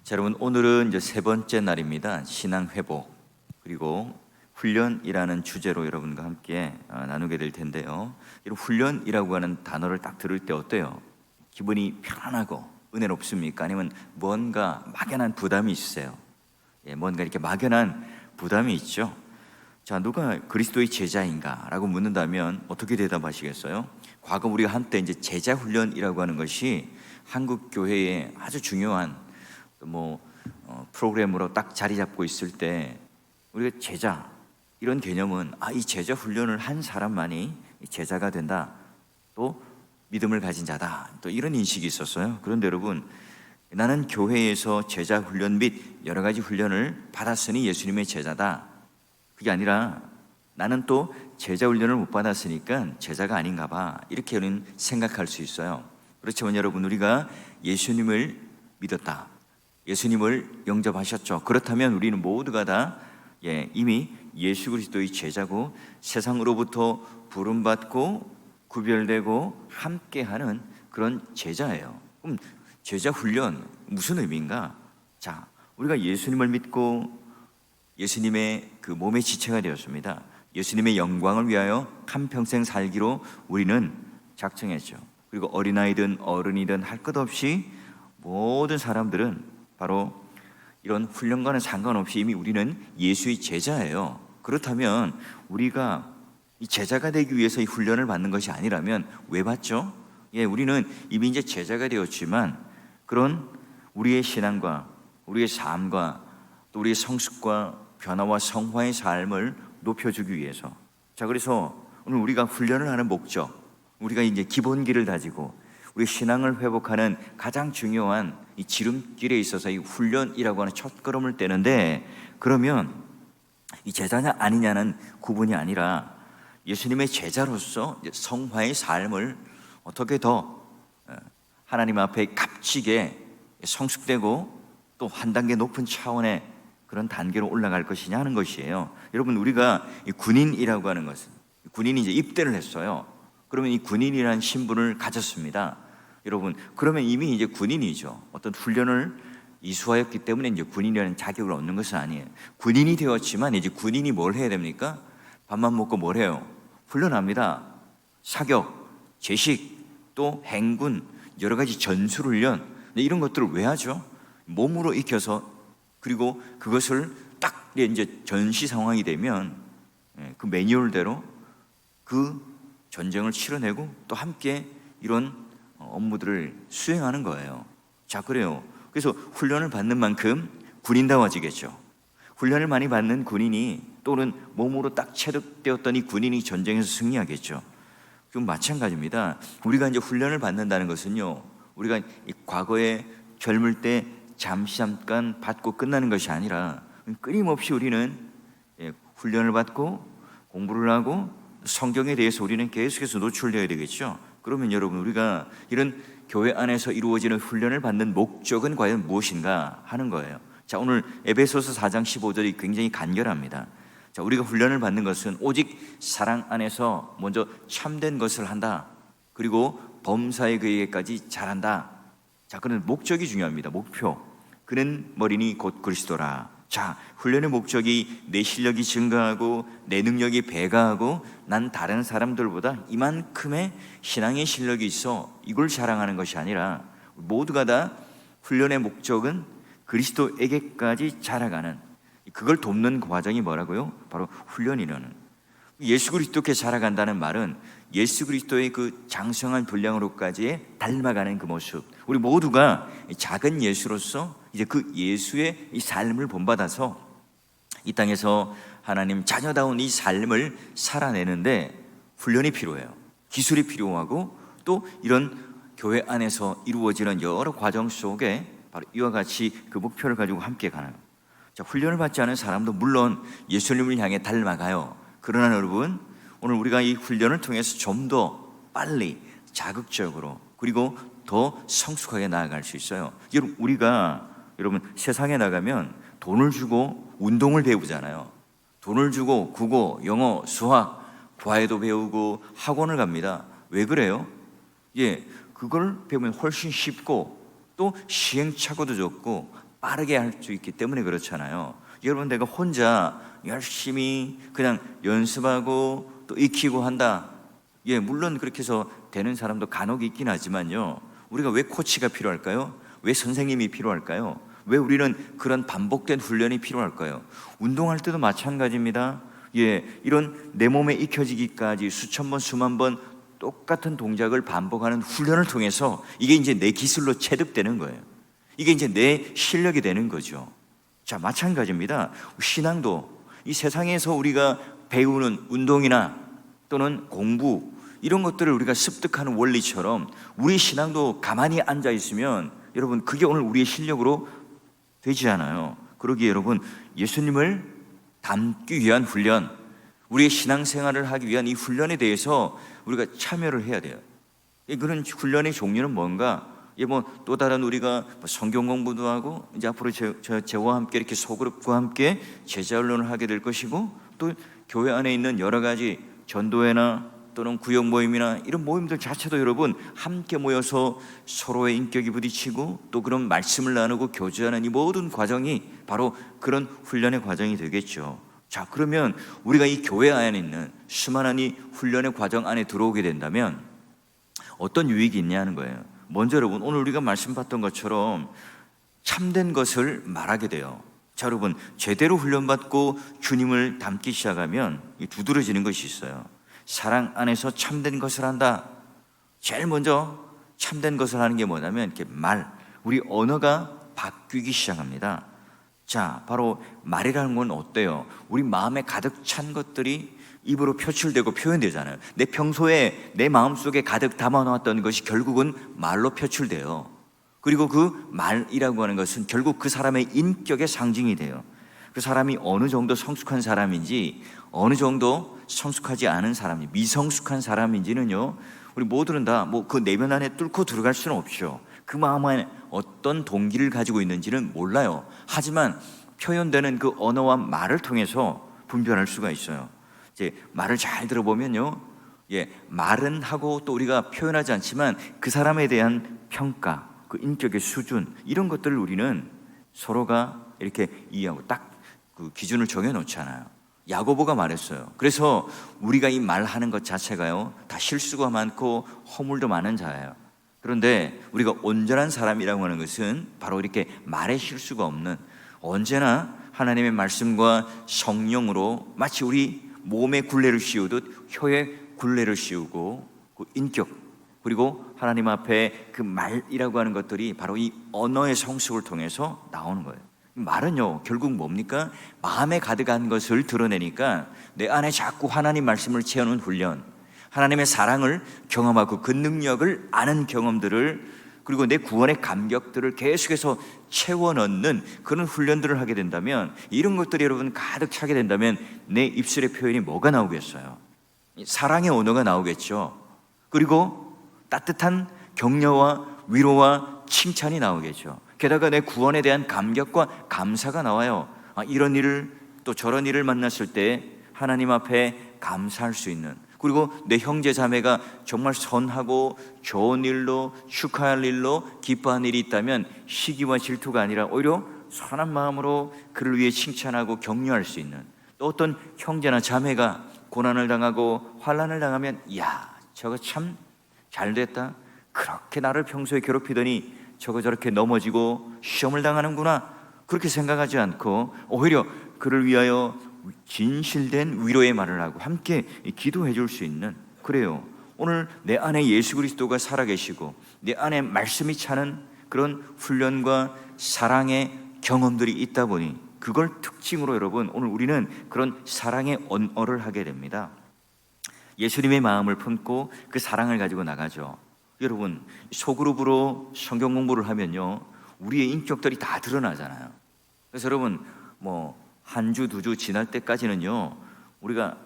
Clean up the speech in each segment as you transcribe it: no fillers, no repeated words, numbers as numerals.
자, 여러분, 오늘은 이제 세 번째 날입니다. 신앙 회복 그리고 훈련이라는 주제로 여러분과 함께 나누게 될 텐데요. 이런 훈련이라고 하는 단어를 딱 들을 때 어때요? 기분이 편안하고 은혜롭습니까? 아니면 뭔가 막연한 부담이 있으세요? 뭔가 이렇게 막연한 부담이 있죠. 자, 누가 그리스도의 제자인가? 라고 묻는다면 어떻게 대답하시겠어요? 과거 우리가 한때 이제 제자 훈련이라고 하는 것이 한국 교회에 아주 중요한 프로그램으로 딱 자리 잡고 있을 때 우리가 제자 이런 개념은 이 제자 훈련을 한 사람만이 제자가 된다, 또 믿음을 가진 자다, 또 이런 인식이 있었어요. 그런데 여러분, 나는 교회에서 제자 훈련 및 여러 가지 훈련을 받았으니 예수님의 제자다, 그게 아니라 나는 또 제자 훈련을 못 받았으니까 제자가 아닌가 봐, 이렇게 우리는 생각할 수 있어요. 그렇지만 여러분, 우리가 예수님을 믿었다, 예수님을 영접하셨죠. 그렇다면 우리는 모두가 다 이미 예수 그리스도의 제자고 세상으로부터 부름받고 구별되고 함께하는 그런 제자예요. 그럼 제자 훈련 무슨 의미인가? 자, 우리가 예수님을 믿고 예수님의 그 몸의 지체가 되었습니다. 예수님의 영광을 위하여 한평생 살기로 우리는 작정했죠. 그리고 어린아이든 어른이든 할 것 없이 모든 사람들은 바로 이런 훈련과는 상관없이 이미 우리는 예수의 제자예요. 그렇다면 우리가 이 제자가 되기 위해서 이 훈련을 받는 것이 아니라면 왜 받죠? 우리는 이미 이제 제자가 되었지만 그런 우리의 신앙과 우리의 삶과 또 우리의 성숙과 변화와 성화의 삶을 높여주기 위해서. 자, 그래서 오늘 우리가 훈련을 하는 목적, 우리가 이제 기본기를 다지고 우리 신앙을 회복하는 가장 중요한 이 지름길에 있어서 이 훈련이라고 하는 첫걸음을 떼는데, 그러면 이 제자냐 아니냐는 구분이 아니라 예수님의 제자로서 성화의 삶을 어떻게 더 하나님 앞에 값지게 성숙되고 또 한 단계 높은 차원의 그런 단계로 올라갈 것이냐 하는 것이에요. 여러분, 우리가 이 군인이라고 하는 것은, 군인이 이제 입대를 했어요. 그러면 이 군인이라는 신분을 가졌습니다. 여러분, 그러면 이미 이제 군인이죠. 어떤 훈련을 이수하였기 때문에 이제 군인이라는 자격을 얻는 것은 아니에요. 군인이 되었지만 이제 군인이 뭘 해야 됩니까? 밥만 먹고 뭘 해요? 훈련합니다. 사격, 제식, 또 행군, 여러 가지 전술훈련, 이런 것들을 왜 하죠? 몸으로 익혀서, 그리고 그것을 딱 이제 전시 상황이 되면 그 매뉴얼대로 그 전쟁을 치러내고 또 함께 이런 업무들을 수행하는 거예요. 자, 그래요. 그래서 훈련을 받는 만큼 군인다워지겠죠. 훈련을 많이 받는 군인이, 또는 몸으로 딱 체득되었던 이 군인이 전쟁에서 승리하겠죠. 그럼 마찬가지입니다. 우리가 이제 훈련을 받는다는 것은요, 우리가 과거에 젊을 때 잠깐 받고 끝나는 것이 아니라 끊임없이 우리는 훈련을 받고 공부를 하고 성경에 대해서 우리는 계속해서 노출되어야 되겠죠. 그러면 여러분, 우리가 이런 교회 안에서 이루어지는 훈련을 받는 목적은 과연 무엇인가 하는 거예요. 자, 오늘 에베소서 4장 15절이 굉장히 간결합니다. 자, 우리가 훈련을 받는 것은 오직 사랑 안에서 먼저 참된 것을 한다, 그리고 범사에 그에게까지 잘한다. 자, 그런 목적이 중요합니다. 목표. 그는 머리니 곧 그리스도라. 자, 훈련의 목적이 내 실력이 증가하고 내 능력이 배가하고 난 다른 사람들보다 이만큼의 신앙의 실력이 있어, 이걸 자랑하는 것이 아니라 모두가 다 훈련의 목적은 그리스도에게까지 자라가는, 그걸 돕는 과정이 뭐라고요? 바로 훈련이라는. 예수 그리스도께 자라간다는 말은 예수 그리스도의 그 장성한 분량으로까지 닮아가는 그 모습, 우리 모두가 작은 예수로서 이제 그 예수의 이 삶을 본받아서 이 땅에서 하나님 자녀다운 이 삶을 살아내는데 훈련이 필요해요. 기술이 필요하고 또 이런 교회 안에서 이루어지는 여러 과정 속에 바로 이와 같이 그 목표를 가지고 함께 가는. 자, 훈련을 받지 않은 사람도 물론 예수님을 향해 닮아가요. 그러나 여러분, 오늘 우리가 이 훈련을 통해서 좀 더 빨리 자극적으로 그리고 더 성숙하게 나아갈 수 있어요. 여러분 세상에 나가면 돈을 주고 운동을 배우잖아요. 돈을 주고 국어, 영어, 수학, 과외도 배우고 학원을 갑니다. 왜 그래요? 그걸 배우면 훨씬 쉽고 또 시행착오도 적고 빠르게 할 수 있기 때문에 그렇잖아요. 여러분, 내가 혼자 열심히 그냥 연습하고 또 익히고 한다. 예, 물론 그렇게 해서 되는 사람도 간혹 있긴 하지만요, 우리가 왜 코치가 필요할까요? 왜 선생님이 필요할까요? 왜 우리는 그런 반복된 훈련이 필요할까요? 운동할 때도 마찬가지입니다. 예, 이런 내 몸에 익혀지기까지 수천 번, 수만 번 똑같은 동작을 반복하는 훈련을 통해서 이게 이제 내 기술로 체득되는 거예요. 이게 이제 내 실력이 되는 거죠. 자, 마찬가지입니다. 신앙도 이 세상에서 우리가 배우는 운동이나 또는 공부, 이런 것들을 우리가 습득하는 원리처럼 우리 신앙도 가만히 앉아 있으면 여러분, 그게 오늘 우리의 실력으로 되지 않아요. 그러기에 여러분, 예수님을 닮기 위한 훈련, 우리의 신앙생활을 하기 위한 이 훈련에 대해서 우리가 참여를 해야 돼요. 그런 훈련의 종류는 뭔가? 또 다른 우리가 성경 공부도 하고, 이제 앞으로 저와 함께 이렇게 소그룹과 함께 제자 훈련을 하게 될 것이고, 또 교회 안에 있는 여러 가지 전도회나 또는 구역 모임이나 이런 모임들 자체도 여러분 함께 모여서 서로의 인격이 부딪히고 또 그런 말씀을 나누고 교제하는 이 모든 과정이 바로 그런 훈련의 과정이 되겠죠. 자, 그러면 우리가 이 교회 안에 있는 수많은 이 훈련의 과정 안에 들어오게 된다면 어떤 유익이 있냐는 거예요. 먼저 여러분, 오늘 우리가 말씀 봤던 것처럼 참된 것을 말하게 돼요. 자, 여러분, 제대로 훈련받고 주님을 닮기 시작하면 두드러지는 것이 있어요. 사랑 안에서 참된 것을 한다. 제일 먼저 참된 것을 하는 게 뭐냐면 이렇게 우리 언어가 바뀌기 시작합니다. 자, 바로 말이라는 건 어때요? 우리 마음에 가득 찬 것들이 입으로 표출되고 표현되잖아요. 내 평소에 내 마음속에 가득 담아놓았던 것이 결국은 말로 표출돼요. 그리고 그 말이라고 하는 것은 결국 그 사람의 인격의 상징이 돼요. 그 사람이 어느 정도 성숙한 사람인지, 어느 정도 성숙하지 않은 사람인지, 미성숙한 사람인지는요, 우리 모두는 다 그 내면 안에 뚫고 들어갈 수는 없죠. 그 마음 안에 어떤 동기를 가지고 있는지는 몰라요. 하지만 표현되는 그 언어와 말을 통해서 분별할 수가 있어요. 이제 말을 잘 들어보면요, 말은 하고 또 우리가 표현하지 않지만 그 사람에 대한 평가, 그 인격의 수준, 이런 것들을 우리는 서로가 이렇게 이해하고 딱 그 기준을 정해놓잖아요. 야고보가 말했어요. 그래서 우리가 이 말하는 것 자체가요, 다 실수가 많고 허물도 많은 자예요. 그런데 우리가 온전한 사람이라고 하는 것은 바로 이렇게 말에 실수가 없는, 언제나 하나님의 말씀과 성령으로 마치 우리 몸에 굴레를 씌우듯 혀에 굴레를 씌우고 그 인격, 그리고 하나님 앞에 그 말이라고 하는 것들이 바로 이 언어의 성숙을 통해서 나오는 거예요. 말은요, 결국 뭡니까? 마음에 가득한 것을 드러내니까 내 안에 자꾸 하나님 말씀을 채우는 훈련, 하나님의 사랑을 경험하고 그 능력을 아는 경험들을, 그리고 내 구원의 감격들을 계속해서 채워 넣는 그런 훈련들을 하게 된다면, 이런 것들이 여러분 가득 차게 된다면 내 입술의 표현이 뭐가 나오겠어요? 사랑의 언어가 나오겠죠. 그리고 따뜻한 격려와 위로와 칭찬이 나오겠죠. 게다가 내 구원에 대한 감격과 감사가 나와요. 이런 일을 또 저런 일을 만났을 때 하나님 앞에 감사할 수 있는, 그리고 내 형제 자매가 정말 선하고 좋은 일로, 축하할 일로 기뻐한 일이 있다면 시기와 질투가 아니라 오히려 선한 마음으로 그를 위해 칭찬하고 격려할 수 있는, 또 어떤 형제나 자매가 고난을 당하고 환난을 당하면, 이야, 저거 참 잘됐다, 그렇게 나를 평소에 괴롭히더니 저거 저렇게 넘어지고 시험을 당하는구나, 그렇게 생각하지 않고 오히려 그를 위하여 진실된 위로의 말을 하고 함께 기도해 줄 수 있는, 그래요, 오늘 내 안에 예수 그리스도가 살아계시고 내 안에 말씀이 차는 그런 훈련과 사랑의 경험들이 있다 보니 그걸 특징으로 여러분, 오늘 우리는 그런 사랑의 언어를 하게 됩니다. 예수님의 마음을 품고 그 사랑을 가지고 나가죠. 여러분, 소그룹으로 성경 공부를 하면요, 우리의 인격들이 다 드러나잖아요. 그래서 여러분, 한 주, 두 주 지날 때까지는요, 우리가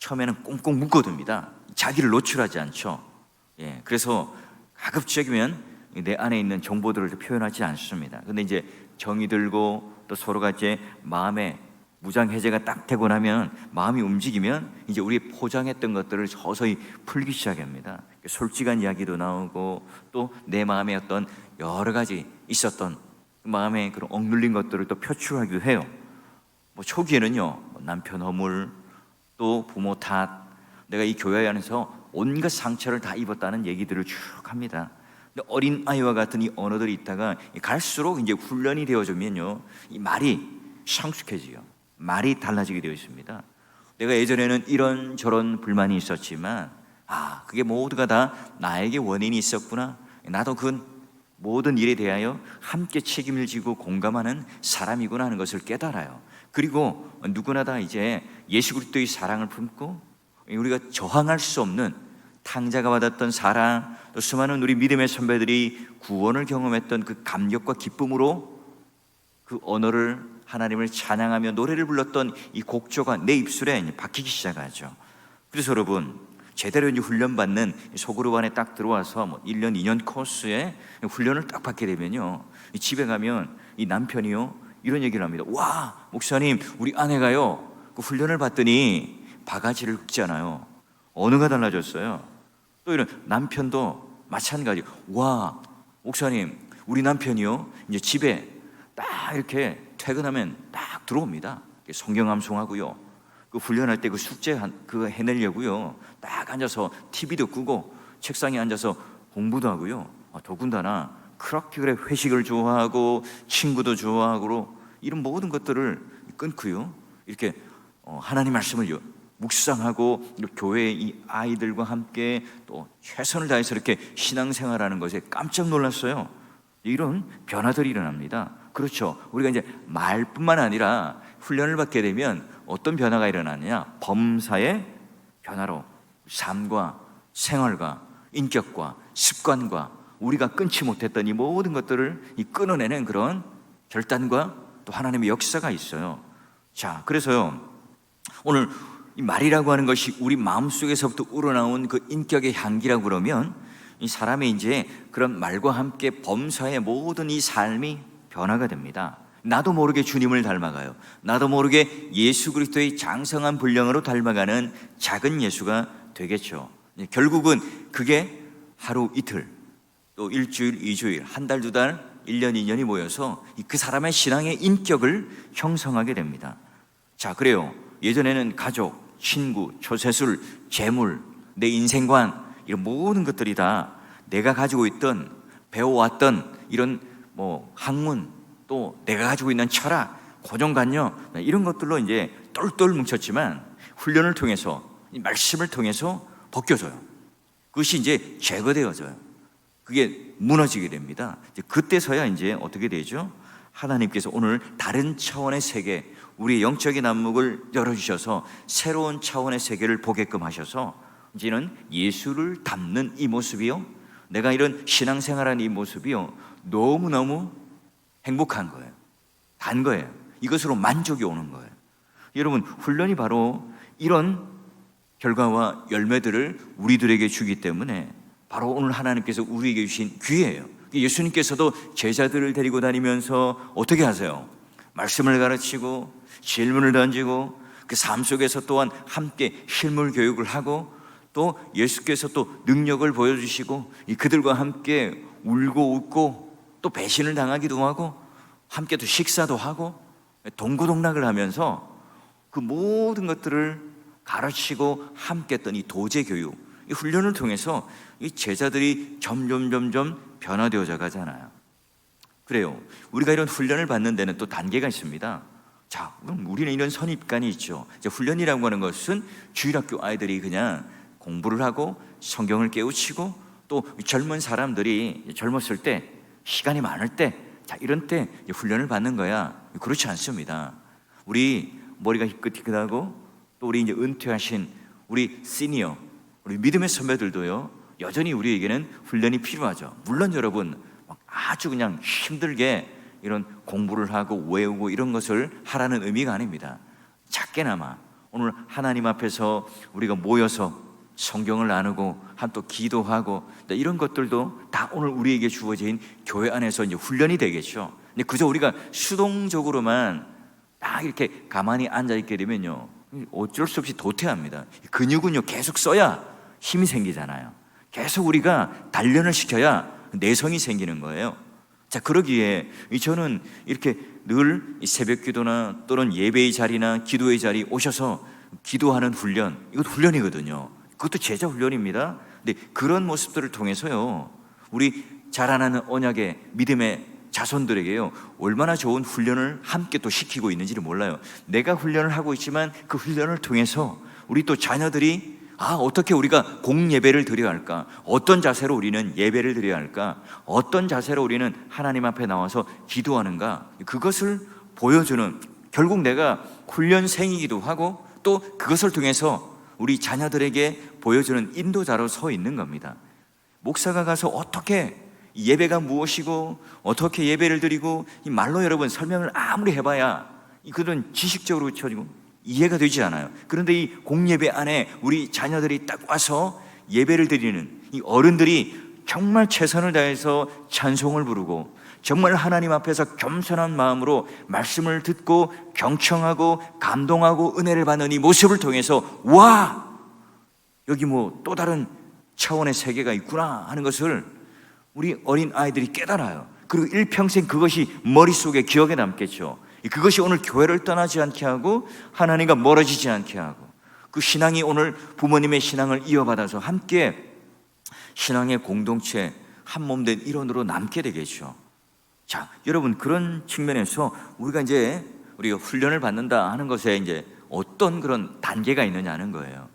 처음에는 꽁꽁 묶어둡니다. 자기를 노출하지 않죠. 그래서 가급적이면 내 안에 있는 정보들을 표현하지 않습니다. 근데 이제 정이 들고 또 서로가 이제 마음에 무장 해제가 딱 되고 나면, 마음이 움직이면 이제 우리 포장했던 것들을 서서히 풀기 시작합니다. 솔직한 이야기도 나오고 또 내 마음에 어떤 여러 가지 있었던 마음에 그런 억눌린 것들을 또 표출하기도 해요. 뭐 초기에는요, 남편 허물, 또 부모 탓, 내가 이 교회 안에서 온갖 상처를 다 입었다는 얘기들을 쭉 합니다. 근데 어린 아이와 같은 이 언어들이 있다가 갈수록 이제 훈련이 되어지면요, 이 말이 성숙해지요. 말이 달라지게 되어 있습니다. 내가 예전에는 이런저런 불만이 있었지만, 그게 모두가 다 나에게 원인이 있었구나. 나도 그 모든 일에 대하여 함께 책임을 지고 공감하는 사람이구나 하는 것을 깨달아요. 그리고 누구나 다 이제 예수 그리스도의 사랑을 품고 우리가 저항할 수 없는 탕자가 받았던 사랑, 또 수많은 우리 믿음의 선배들이 구원을 경험했던 그 감격과 기쁨으로 그 언어를, 하나님을 찬양하며 노래를 불렀던 이 곡조가 내 입술에 박히기 시작하죠. 그래서 여러분, 제대로 이제 훈련받는 소그룹 안에 딱 들어와서 뭐 1년, 2년 코스에 훈련을 딱 받게 되면요, 집에 가면 이 남편이요, 이런 얘기를 합니다. 와, 목사님, 우리 아내가요, 그 훈련을 받더니 바가지를 긁잖아요. 언어가 달라졌어요. 또 이런 남편도 마찬가지. 와, 목사님, 우리 남편이요, 이제 집에 딱 이렇게 퇴근하면 딱 들어옵니다. 성경 암송하고요, 그 훈련할 때 그 숙제 그거 해내려고요, 딱 앉아서 TV도 끄고 책상에 앉아서 공부도 하고요. 더군다나 그렇게 그래 회식을 좋아하고 친구도 좋아하고 이런 모든 것들을 끊고요, 이렇게 하나님 말씀을 묵상하고 교회의 이 아이들과 함께 또 최선을 다해서 이렇게 신앙생활하는 것에 깜짝 놀랐어요. 이런 변화들이 일어납니다. 그렇죠. 우리가 이제 말뿐만 아니라 훈련을 받게 되면 어떤 변화가 일어나느냐, 범사의 변화로 삶과 생활과 인격과 습관과 우리가 끊지 못했던 이 모든 것들을 끊어내는 그런 결단과 또 하나님의 역사가 있어요. 자, 그래서요, 오늘 이 말이라고 하는 것이 우리 마음속에서부터 우러나온 그 인격의 향기라고 그러면 이 사람의 이제 그런 말과 함께 범사의 모든 이 삶이 변화가 됩니다. 나도 모르게 주님을 닮아가요. 나도 모르게 예수 그리스도의 장성한 분량으로 닮아가는 작은 예수가 되겠죠. 결국은 그게 하루 이틀, 또 일주일, 이주일, 한 달, 두 달, 1년, 2년이 모여서 그 사람의 신앙의 인격을 형성하게 됩니다. 자, 그래요. 예전에는 가족, 친구, 처세술, 재물, 내 인생관, 이런 모든 것들이 다 내가 가지고 있던, 배워왔던 이런 학문, 또 내가 가지고 있는 철학, 고정관념, 이런 것들로 이제 똘똘 뭉쳤지만 훈련을 통해서, 이 말씀을 통해서 벗겨져요. 그것이 이제 제거되어져요. 그게 무너지게 됩니다. 이제 그때서야 이제 어떻게 되죠? 하나님께서 오늘 다른 차원의 세계, 우리의 영적인 안목을 열어주셔서 새로운 차원의 세계를 보게끔 하셔서 이제는 예수를 닮는 이 모습이요, 내가 이런 신앙생활하는 이 모습이요, 너무너무 행복한 거예요. 단 거예요. 이것으로 만족이 오는 거예요. 여러분, 훈련이 바로 이런 결과와 열매들을 우리들에게 주기 때문에 바로 오늘 하나님께서 우리에게 주신 기회예요. 예수님께서도 제자들을 데리고 다니면서 어떻게 하세요? 말씀을 가르치고 질문을 던지고 그 삶 속에서 또한 함께 실물 교육을 하고 또 예수께서 또 능력을 보여주시고 그들과 함께 울고 웃고 또 배신을 당하기도 하고 함께 또 식사도 하고 동고동락을 하면서 그 모든 것들을 가르치고 함께 했던 이 도제 교육, 이 훈련을 통해서 이 제자들이 점점 변화되어져 가잖아요. 그래요. 우리가 이런 훈련을 받는 데는 또 단계가 있습니다. 자, 그럼 우리는 이런 선입관이 있죠. 이제 훈련이라고 하는 것은 주일학교 아이들이 그냥 공부를 하고 성경을 깨우치고 또 젊은 사람들이 젊었을 때, 시간이 많을 때, 자, 이런 때 훈련을 받는 거야. 그렇지 않습니다. 우리 머리가 희끗희끗하고 또 우리 이제 은퇴하신 우리 시니어, 우리 믿음의 선배들도요, 여전히 우리에게는 훈련이 필요하죠. 물론 여러분, 아주 그냥 힘들게 이런 공부를 하고 외우고 이런 것을 하라는 의미가 아닙니다. 작게나마 오늘 하나님 앞에서 우리가 모여서 성경을 나누고 또 기도하고 이런 것들도 다 오늘 우리에게 주어진 교회 안에서 이제 훈련이 되겠죠. 근데 그저 우리가 수동적으로만 딱 이렇게 가만히 앉아 있게 되면요, 어쩔 수 없이 도태합니다. 근육은요 계속 써야 힘이 생기잖아요. 계속 우리가 단련을 시켜야 내성이 생기는 거예요. 자, 그러기에 저는 이렇게 늘 새벽 기도나 또는 예배의 자리나 기도의 자리 오셔서 기도하는 훈련, 이것도 훈련이거든요. 그것도 제자 훈련입니다. 근데 그런 모습들을 통해서요, 우리 자라나는 언약의 믿음의 자손들에게요, 얼마나 좋은 훈련을 함께 또 시키고 있는지를 몰라요. 내가 훈련을 하고 있지만 그 훈련을 통해서 우리 또 자녀들이 어떻게 우리가 공예배를 드려야 할까? 어떤 자세로 우리는 예배를 드려야 할까? 어떤 자세로 우리는 하나님 앞에 나와서 기도하는가? 그것을 보여주는, 결국 내가 훈련생이기도 하고 또 그것을 통해서 우리 자녀들에게 보여주는 인도자로 서 있는 겁니다. 목사가 가서 어떻게 예배가 무엇이고 어떻게 예배를 드리고 이 말로 여러분 설명을 아무리 해봐야 그런 지식적으로 쳐지고 이해가 되지 않아요. 그런데 이 공예배 안에 우리 자녀들이 딱 와서 예배를 드리는 이 어른들이 정말 최선을 다해서 찬송을 부르고 정말 하나님 앞에서 겸손한 마음으로 말씀을 듣고 경청하고 감동하고 은혜를 받는 이 모습을 통해서 와, 여기 뭐 또 다른 차원의 세계가 있구나 하는 것을 우리 어린 아이들이 깨달아요. 그리고 일평생 그것이 머릿속에 기억에 남겠죠. 그것이 오늘 교회를 떠나지 않게 하고 하나님과 멀어지지 않게 하고 그 신앙이 오늘 부모님의 신앙을 이어받아서 함께 신앙의 공동체 한 몸된 일원으로 남게 되겠죠. 자, 여러분, 그런 측면에서 우리가 훈련을 받는다 하는 것에 어떤 그런 단계가 있느냐 하는 거예요.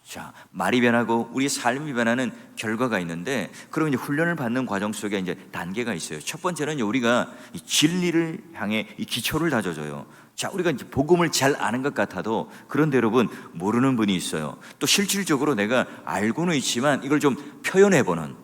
자, 말이 변하고 우리 삶이 변하는 결과가 있는데, 그럼 훈련을 받는 과정 속에 단계가 있어요. 첫 번째는 우리가 이 진리를 향해 이 기초를 다져줘요. 자, 우리가 복음을 잘 아는 것 같아도 그런데 여러분 모르는 분이 있어요. 또 실질적으로 내가 알고는 있지만 이걸 좀 표현해보는,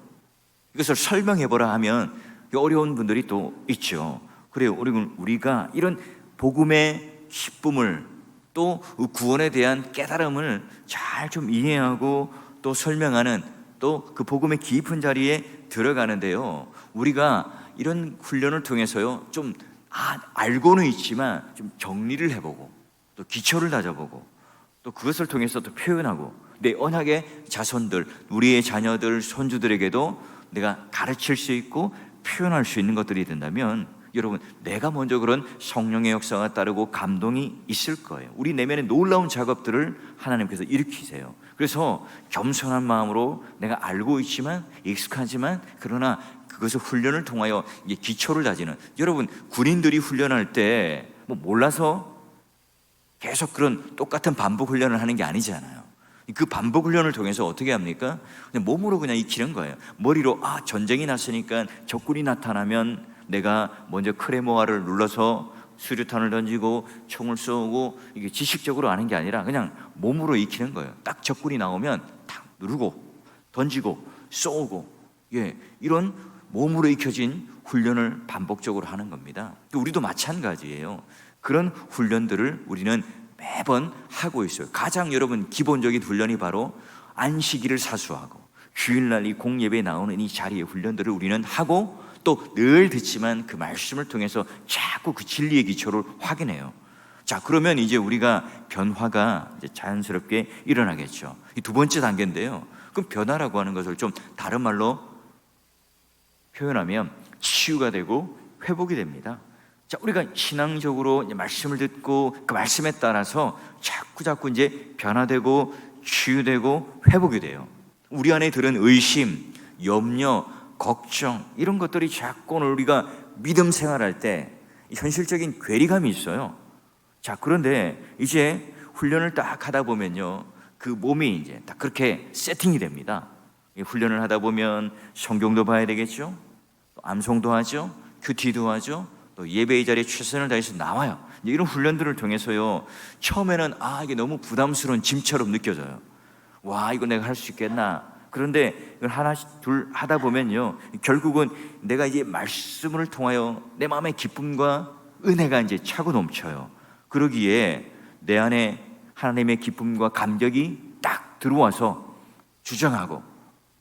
이것을 설명해보라 하면 어려운 분들이 또 있죠. 그래요. 우리가 이런 복음의 기쁨을 또 구원에 대한 깨달음을 잘 좀 이해하고 또 설명하는 또 그 복음의 깊은 자리에 들어가는데요, 우리가 이런 훈련을 통해서요 좀 알고는 있지만 좀 정리를 해보고 또 기초를 다져보고 또 그것을 통해서 또 표현하고 내 언약의 자손들, 우리의 자녀들, 손주들에게도 내가 가르칠 수 있고 표현할 수 있는 것들이 된다면 여러분, 내가 먼저 그런 성령의 역사가 따르고 감동이 있을 거예요. 우리 내면에 놀라운 작업들을 하나님께서 일으키세요. 그래서 겸손한 마음으로 내가 알고 있지만 익숙하지만 그러나 그것을 훈련을 통하여 기초를 다지는, 여러분 군인들이 훈련할 때 뭐 몰라서 계속 그런 똑같은 반복 훈련을 하는 게 아니잖아요. 그 반복 훈련을 통해서 어떻게 합니까? 그냥 몸으로 그냥 익히는 거예요. 머리로 전쟁이 났으니까 적군이 나타나면 내가 먼저 크레모아를 눌러서 수류탄을 던지고 총을 쏘고, 이게 지식적으로 아는 게 아니라 그냥 몸으로 익히는 거예요. 딱 적군이 나오면 탁 누르고 던지고 쏘고, 이런 몸으로 익혀진 훈련을 반복적으로 하는 겁니다. 우리도 마찬가지예요. 그런 훈련들을 우리는 매번 하고 있어요. 가장 여러분 기본적인 훈련이 바로 안식일을 사수하고 주일날 이 공예배에 나오는 이 자리의 훈련들을 우리는 하고 또 늘 듣지만 그 말씀을 통해서 자꾸 그 진리의 기초를 확인해요. 자, 그러면 이제 우리가 변화가 자연스럽게 일어나겠죠. 이 두 번째 단계인데요, 그럼 변화라고 하는 것을 좀 다른 말로 표현하면 치유가 되고 회복이 됩니다. 자, 우리가 신앙적으로 말씀을 듣고 그 말씀에 따라서 자꾸 변화되고 치유되고 회복이 돼요. 우리 안에 들은 의심, 염려, 걱정, 이런 것들이 자꾸 우리가 믿음 생활할 때 현실적인 괴리감이 있어요. 자, 그런데 이제 훈련을 딱 하다 보면요, 그 몸이 딱 그렇게 세팅이 됩니다. 훈련을 하다 보면 성경도 봐야 되겠죠, 또 암송도 하죠, 큐티도 하죠, 또 예배의 자리에 최선을 다해서 나와요. 이런 훈련들을 통해서요, 처음에는 이게 너무 부담스러운 짐처럼 느껴져요. 와, 이거 내가 할 수 있겠나? 그런데 이걸 하나씩 둘 하다 보면요, 결국은 내가 이제 말씀을 통하여 내 마음의 기쁨과 은혜가 이제 차고 넘쳐요. 그러기에 내 안에 하나님의 기쁨과 감격이 딱 들어와서 주장하고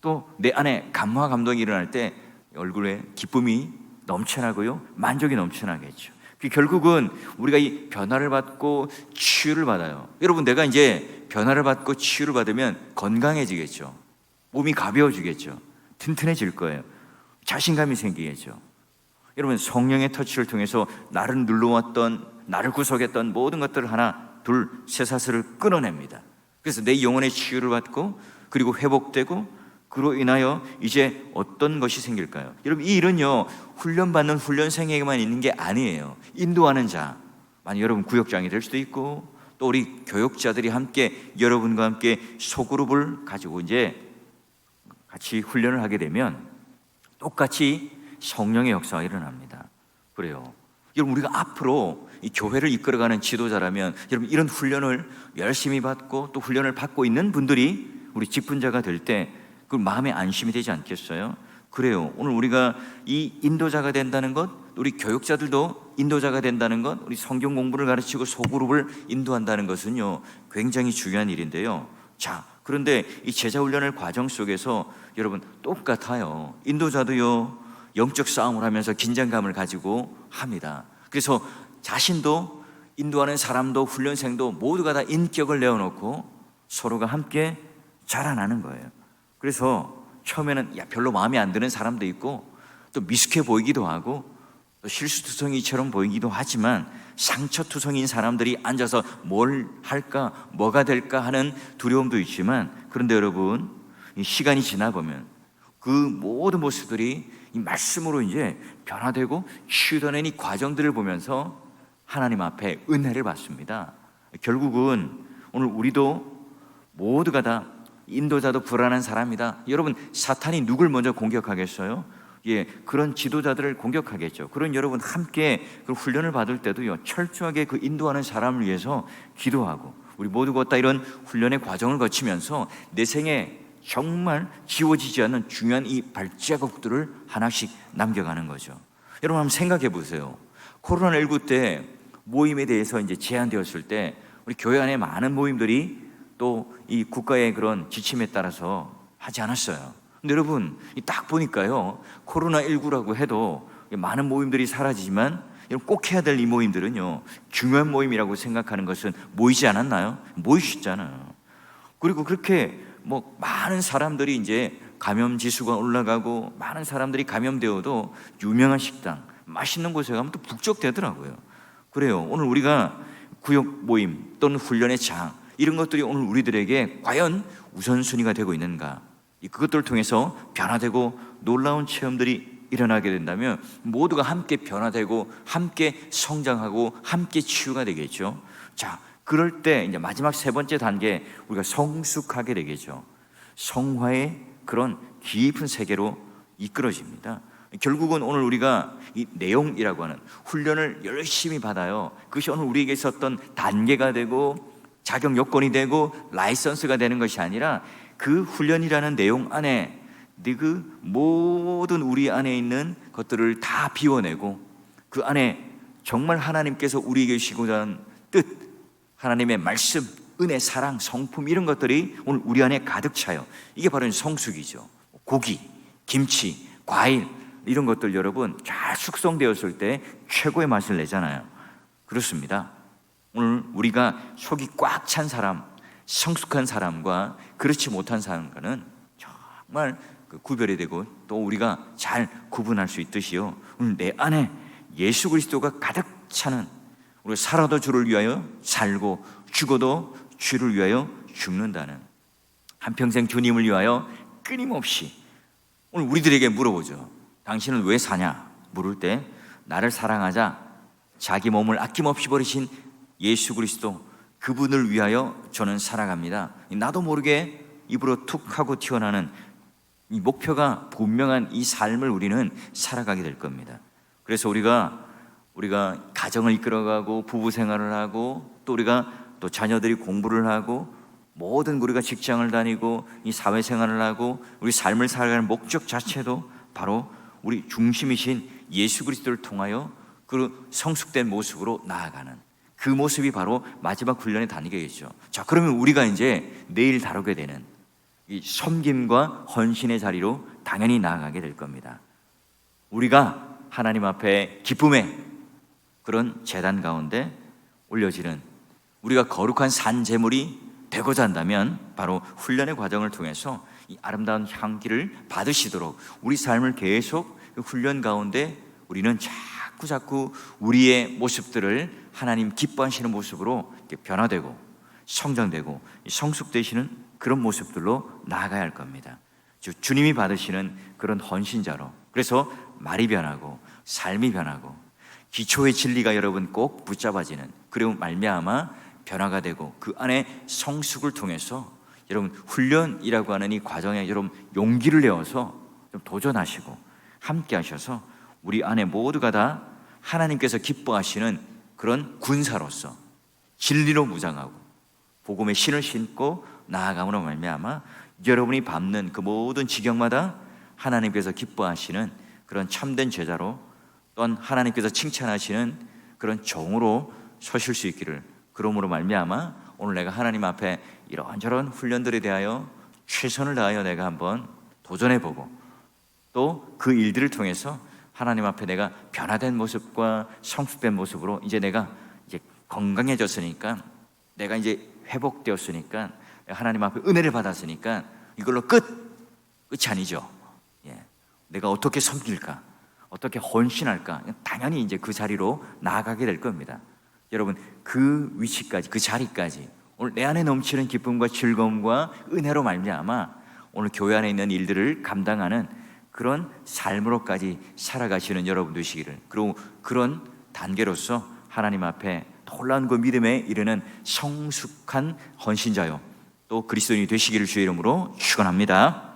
또 내 안에 감화 감동이 일어날 때 얼굴에 기쁨이 넘쳐나고요, 만족이 넘쳐나겠죠. 결국은 우리가 이 변화를 받고 치유를 받아요. 여러분, 내가 이제 변화를 받고 치유를 받으면 건강해지겠죠. 몸이 가벼워지겠죠. 튼튼해질 거예요. 자신감이 생기겠죠. 여러분, 성령의 터치를 통해서 나를 눌러왔던, 나를 구속했던 모든 것들을 하나 둘 쇠사슬을 끊어냅니다. 그래서 내 영혼의 치유를 받고 그리고 회복되고, 그로 인하여 이제 어떤 것이 생길까요? 여러분, 이 일은요 훈련받는 훈련생에게만 있는 게 아니에요. 인도하는 자, 만약 여러분 구역장이 될 수도 있고, 또 우리 교육자들이 함께 여러분과 함께 소그룹을 가지고 이제 같이 훈련을 하게 되면 똑같이 성령의 역사가 일어납니다. 그래요. 여러분, 우리가 앞으로 이 교회를 이끌어가는 지도자라면 여러분, 이런 훈련을 열심히 받고 또 훈련을 받고 있는 분들이 우리 직분자가 될 때 그 마음에 안심이 되지 않겠어요? 그래요. 오늘 우리가 이 인도자가 된다는 것, 우리 교육자들도 인도자가 된다는 것, 우리 성경 공부를 가르치고 소그룹을 인도한다는 것은요 굉장히 중요한 일인데요. 자, 그런데 이 제자 훈련의 과정 속에서 여러분 똑같아요. 인도자도요 영적 싸움을 하면서 긴장감을 가지고 합니다. 그래서 자신도 인도하는 사람도 훈련생도 모두가 다 인격을 내어놓고 서로가 함께 자라나는 거예요. 그래서 처음에는 별로 마음에 안 드는 사람도 있고, 또 미숙해 보이기도 하고, 또 실수투성이처럼 보이기도 하지만 상처투성인 사람들이 앉아서 뭘 할까, 뭐가 될까 하는 두려움도 있지만, 그런데 여러분, 이 시간이 지나 보면 그 모든 모습들이 이 말씀으로 이제 변화되고 치유되는 이 과정들을 보면서 하나님 앞에 은혜를 받습니다. 결국은 오늘 우리도 모두가 다 인도자도 불안한 사람이다. 여러분, 사탄이 누굴 먼저 공격하겠어요? 그런 지도자들을 공격하겠죠. 그런 여러분 함께 그 훈련을 받을 때도요 철저하게 그 인도하는 사람을 위해서 기도하고, 우리 모두가 다 이런 훈련의 과정을 거치면서 내 생에 정말 지워지지 않는 중요한 이 발자국들을 하나씩 남겨가는 거죠. 여러분, 한번 생각해 보세요. 코로나19 때 모임에 대해서 이제 제한되었을 때 우리 교회 안에 많은 모임들이 또 이 국가의 그런 지침에 따라서 하지 않았어요. 근데 여러분, 딱 보니까요 코로나19라고 해도 많은 모임들이 사라지지만 꼭 해야 될 이 모임들은요 중요한 모임이라고 생각하는 것은 모이지 않았나요? 모이셨잖아요. 그리고 그렇게 많은 사람들이 이제 감염 지수가 올라가고 많은 사람들이 감염되어도 유명한 식당, 맛있는 곳에 가면 또 북적대더라고요. 그래요. 오늘 우리가 구역 모임 또는 훈련의 장, 이런 것들이 오늘 우리들에게 과연 우선순위가 되고 있는가? 그것들을 통해서 변화되고 놀라운 체험들이 일어나게 된다면 모두가 함께 변화되고 함께 성장하고 함께 치유가 되겠죠. 자, 그럴 때 이제 마지막 세 번째 단계, 우리가 성숙하게 되겠죠. 성화의 그런 깊은 세계로 이끌어집니다. 결국은 오늘 우리가 이 내용이라고 하는 훈련을 열심히 받아요. 그것이 오늘 우리에게 있었던 단계가 되고 자격 요건이 되고 라이선스가 되는 것이 아니라, 그 훈련이라는 내용 안에 그 모든 우리 안에 있는 것들을 다 비워내고, 그 안에 정말 하나님께서 우리에게 주시고자 하는 뜻, 하나님의 말씀, 은혜, 사랑, 성품, 이런 것들이 오늘 우리 안에 가득 차요. 이게 바로 성숙이죠. 고기, 김치, 과일, 이런 것들 여러분 잘 숙성되었을 때 최고의 맛을 내잖아요. 그렇습니다. 오늘 우리가 속이 꽉 찬 사람, 성숙한 사람과 그렇지 못한 사람과는 정말 구별이 되고 또 우리가 잘 구분할 수 있듯이요, 오늘 내 안에 예수 그리스도가 가득 차는, 우리가 살아도 주를 위하여 살고 죽어도 주를 위하여 죽는다는, 한평생 주님을 위하여 끊임없이, 오늘 우리들에게 물어보죠. 당신은 왜 사냐? 물을 때 나를 사랑하자 자기 몸을 아낌없이 버리신 예수 그리스도, 그분을 위하여 저는 살아갑니다. 나도 모르게 입으로 툭 하고 튀어나오는 이 목표가 분명한 이 삶을 우리는 살아가게 될 겁니다. 그래서 우리가 가정을 이끌어가고 부부 생활을 하고 또 우리가 또 자녀들이 공부를 하고 모든 우리가 직장을 다니고 이 사회생활을 하고 우리 삶을 살아가는 목적 자체도 바로 우리 중심이신 예수 그리스도를 통하여 그 성숙된 모습으로 나아가는 그 모습이 바로 마지막 훈련의 단계겠죠. 자, 그러면 우리가 이제 내일 다루게 되는 이 섬김과 헌신의 자리로 당연히 나아가게 될 겁니다. 우리가 하나님 앞에 기쁨의 그런 제단 가운데 올려지는, 우리가 거룩한 산 제물이 되고자 한다면 바로 훈련의 과정을 통해서 이 아름다운 향기를 받으시도록 우리 삶을 계속 훈련 가운데 우리는 자꾸 우리의 모습들을 하나님 기뻐하시는 모습으로 이렇게 변화되고 성장되고 성숙되시는 그런 모습들로 나아가야 할 겁니다. 주님이 받으시는 그런 헌신자로. 그래서 말이 변하고 삶이 변하고 기초의 진리가 여러분 꼭 붙잡아지는, 그리고 말미암아 변화가 되고 그 안에 성숙을 통해서 여러분 훈련이라고 하는 이 과정에 여러분 용기를 내어서 좀 도전하시고 함께 하셔서 우리 안에 모두가 다 하나님께서 기뻐하시는 그런 군사로서 진리로 무장하고 복음의 신을 신고 나아감으로 말미암아 여러분이 밟는 그 모든 지경마다 하나님께서 기뻐하시는 그런 참된 제자로, 또한 하나님께서 칭찬하시는 그런 종으로 서실 수 있기를, 그러므로 말미암아 오늘 내가 하나님 앞에 이런저런 훈련들에 대하여 최선을 다하여 내가 한번 도전해보고 또 그 일들을 통해서 하나님 앞에 내가 변화된 모습과 성숙된 모습으로 이제 내가 이제 건강해졌으니까, 내가 이제 회복되었으니까, 하나님 앞에 은혜를 받았으니까 이걸로 끝이 아니죠. 내가 어떻게 섬길까, 어떻게 헌신할까, 당연히 이제 그 자리로 나아가게 될 겁니다. 여러분 그 위치까지, 그 자리까지 오늘 내 안에 넘치는 기쁨과 즐거움과 은혜로 말미암아 오늘 교회 안에 있는 일들을 감당하는 그런 삶으로까지 살아가시는 여러분 되시기를, 그리고 그런 단계로서 하나님 앞에 놀라운 그 믿음에 이르는 성숙한 헌신자요 또 그리스도인이 되시기를 주의 이름으로 축원합니다.